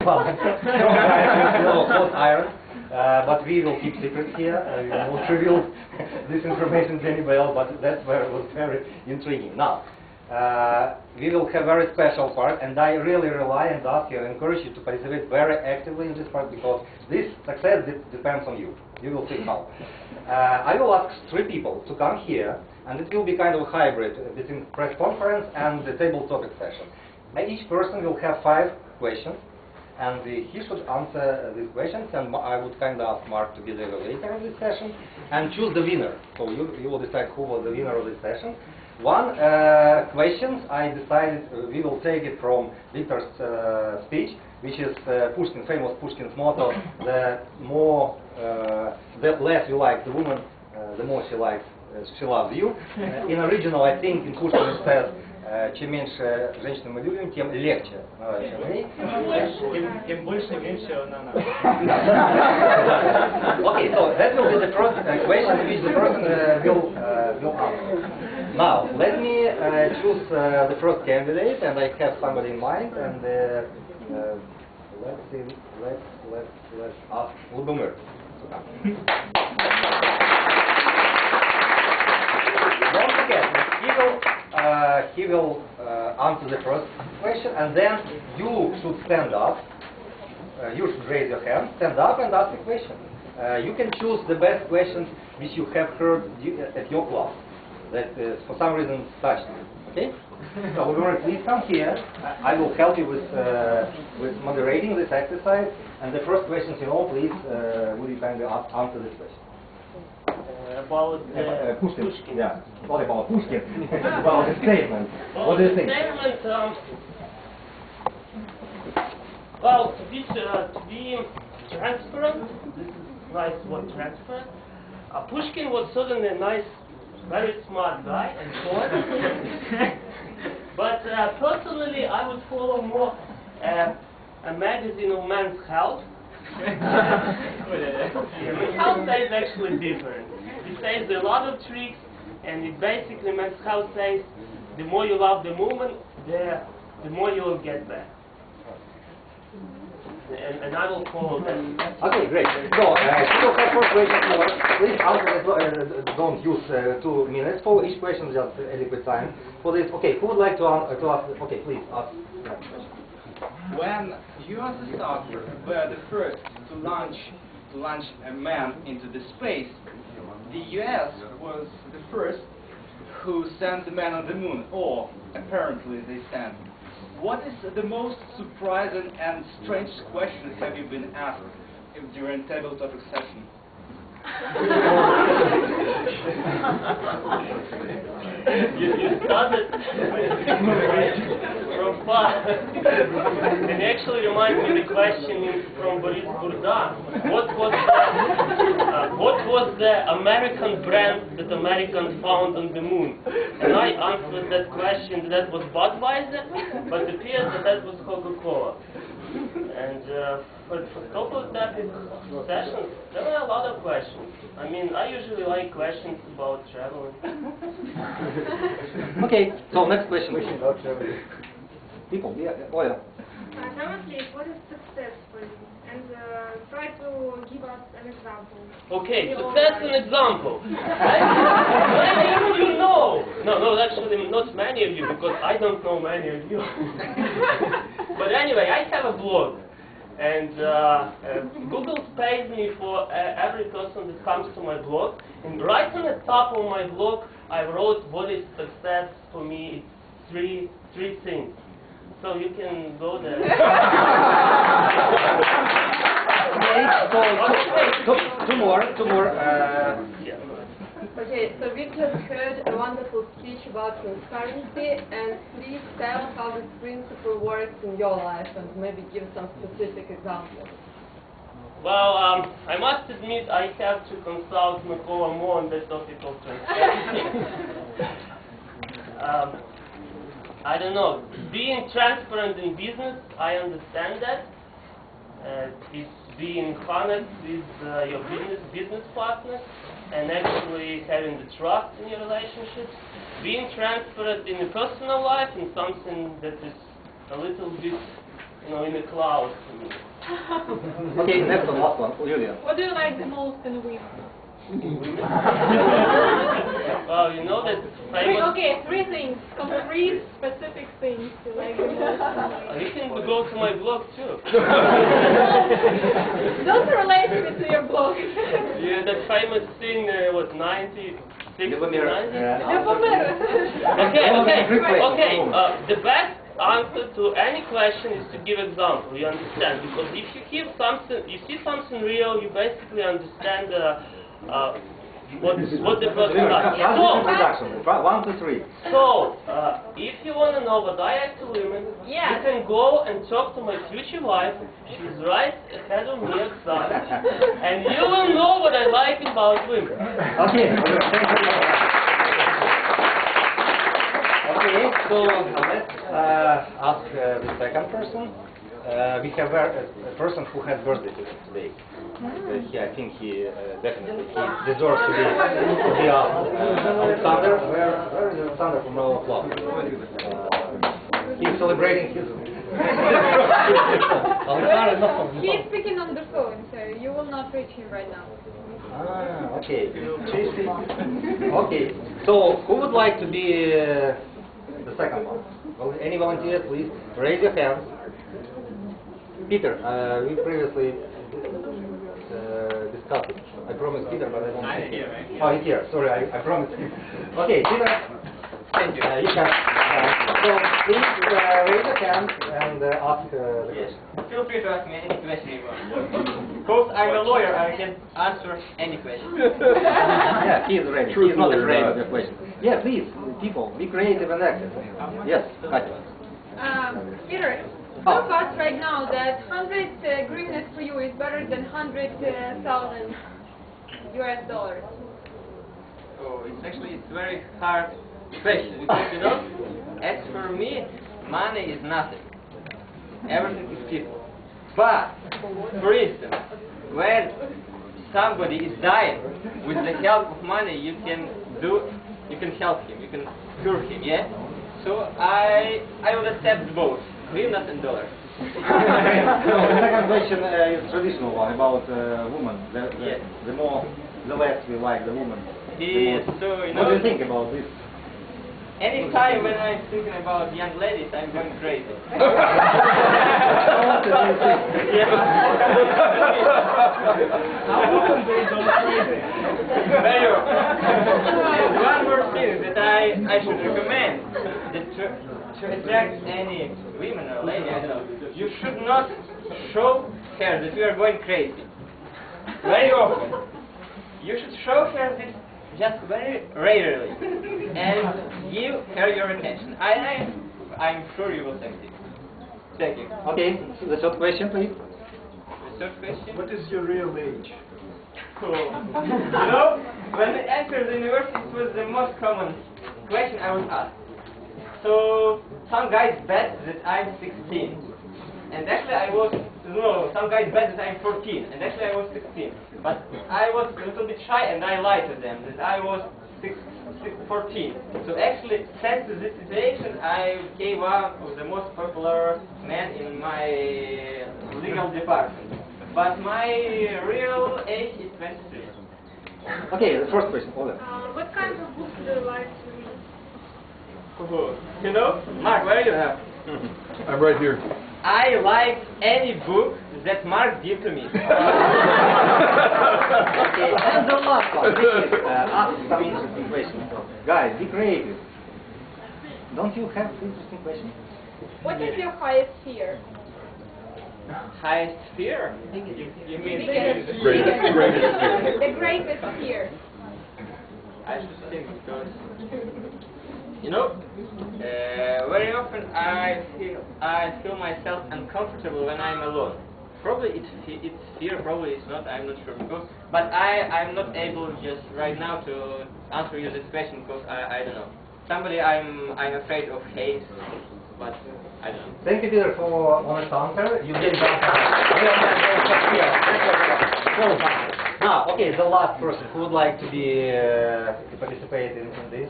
Well, hot iron, but we will keep secrets here. We won't reveal this information to anybody else, but that's where it was very intriguing. Now, we will have a very special part, and I really rely and ask you and encourage you to participate very actively in this part, because this success depends on you. You will see how. I will ask 3 people to come here, and it will be kind of a hybrid between press conference and the table topic session. Each person will have 5 questions, and he should answer these questions, and I would kind of ask Mark to be the evaluator of this session and choose the winner. So you will decide who was the winner of this session. One questions I decided we will take it from Victor's speech, which is Pushkin, famous Pushkin's motto: the less you like the woman, the more she loves you. In original, I think in Pushkin it says, чем меньше женщину мы любим, тем легче. Тем больше, меньше она нам. Okay, so that will be the first question which the person will answer. Now, let me choose the first candidate, and I have somebody in mind, and let's see, let's ask Lubomir to come. Don't forget, he will answer the first question, and then you should stand up. You should raise your hand, stand up, and ask a question. You can choose the best questions which you have heard at your class that for some reason touched you. Okay? So please come here. I will help you with moderating this exercise. And the first question, please, would you kindly answer this question? About Pushkin. Yeah. What about Pushkin? About the statement. What do you think? Statement. Well, to be transparent, this is nice word, transparent. Pushkin was certainly a nice, very smart guy and poet. But personally, I would follow more a magazine of Men's Health. Men's Health says actually different. It says a lot of tricks, and it basically, Men's Health says the more you love the woman, the more you will get back. And I will follow that. Okay, great. So, first question, please answer, don't use 2 minutes for each question, just adequate time for this. Okay, who would like to ask? Okay, please ask. When you as a starter were the first to launch a man into the space, the US was the first who sent the man on the moon, or apparently they sent. What is the most surprising and strange question have you been asked during table topic session? You started from far. It actually reminds me of the question from Boris Burda. What was the American brand that Americans found on the moon? And I answered that question that was Budweiser, but it appears that was Coca-Cola. And for topic sessions, there were a lot of questions. I mean, I usually like questions about traveling. Okay, so next question. About traveling. People, yeah, Oya. What is success for you? And try to give us an example. Okay, success an example. Many of you know. No, actually not many of you, because I don't know many of you. But anyway, I have a blog. And Google pays me for every person that comes to my blog. And right on the top of my blog, I wrote what is success for me. It's three things. So you can go there. Two more. Okay, so we just heard a wonderful speech about transparency, and please tell how this principle works in your life, and maybe give some specific examples. Well, I must admit I have to consult Mykola more on the topic of transparency. I don't know. Being transparent in business, I understand that. It's being honest with your business partners and actually having the trust in your relationships. Being transparent in your personal life is something that is a little bit you know, in the clouds. Okay, next one, last one, Julia. What do you like the most in women? Well, you know that famous... Okay, three things. Some three specific things you like the most. You can go to my blog too. Don't relate it to your blog. Yeah, that famous thing was 96, 90. Okay. The best answer to any question is to give example. You understand? Because if you hear something, you see something real, you basically understand what the person does. Introduction. 1, 2, 3. So, if you want to know what I like to women, you can go and talk to my future wife. She's right ahead of me outside, and you will know what I like about women. Okay. Okay, so let's ask the second person. We have a person who has birthday today. I think he definitely deserves to be asked. Alexander, where is Alexander from our club? He's celebrating his. Alexander is not from the He's club. speaking on the phone, so you will not reach him right now. Ah, okay. Okay. So, who would like to be the second one? Well, any volunteers, please raise your hands. Peter, we previously discussed it. I promised Peter, but I don't think here. Oh, he's here. Sorry, I promised him. Okay, Peter. Thank you. You can. So please raise your hand and ask the Yes. question. Feel free to ask me any question you want. Because I'm a lawyer, I can answer any question. Yeah, he is ready. He is not afraid of the question. Yeah, please, people, be creative and active. Yes, Katya. Peter, so fast right now that 100 hryvnias for you is better than 100,000 US dollars. Oh, it's very hard question because you know, as for me, money is nothing. Everything is people. But for instance, when somebody is dying, with the help of money, you can help him, you can cure him, yeah. So I will accept both, hryvnias and dollars. No, the second question is traditional one about woman. Yes. The less we like the woman. Yes, so you know. What do you think about this? Any time when I'm thinking about young ladies, I'm going crazy. And one more thing that I should recommend, that to attract any women or lady, I don't know, you should not show her that you are going crazy. Very often. You should show her this just very rarely and give her your attention. I'm sure you will succeed. Thank you. Okay, so the third question, please. The third question? What is your real age? Cool. You know, when I entered the university, it was the most common question I was asked. So, some guys bet that I'm 16. And actually some guys bet that I'm 14. And actually I was 16. But I was a little bit shy and I lied to them that I was 14. So actually, thanks to this situation, I became one of the most popular men in my legal department. But my real age is 23. Okay, the first question, Oleg. What kind of books do you like to read? You know, Mark, where are you now? I'm right here. I like any book that Mark give to me. Okay, and the last one, please ask some interesting questions. Guys, be creative. Don't you have interesting questions? What is your highest fear? Highest fear? You mean The greatest fear. I should think because you know, very often I feel myself uncomfortable when I'm alone. Probably it's fear, probably it's not, I'm not sure. But I'm not able just right now to answer you this question because I don't know. Somebody I'm afraid of hates, but I don't know. Thank you, Peter, for honest answer. You gave that. Now, okay, the last person who would like to participate in this.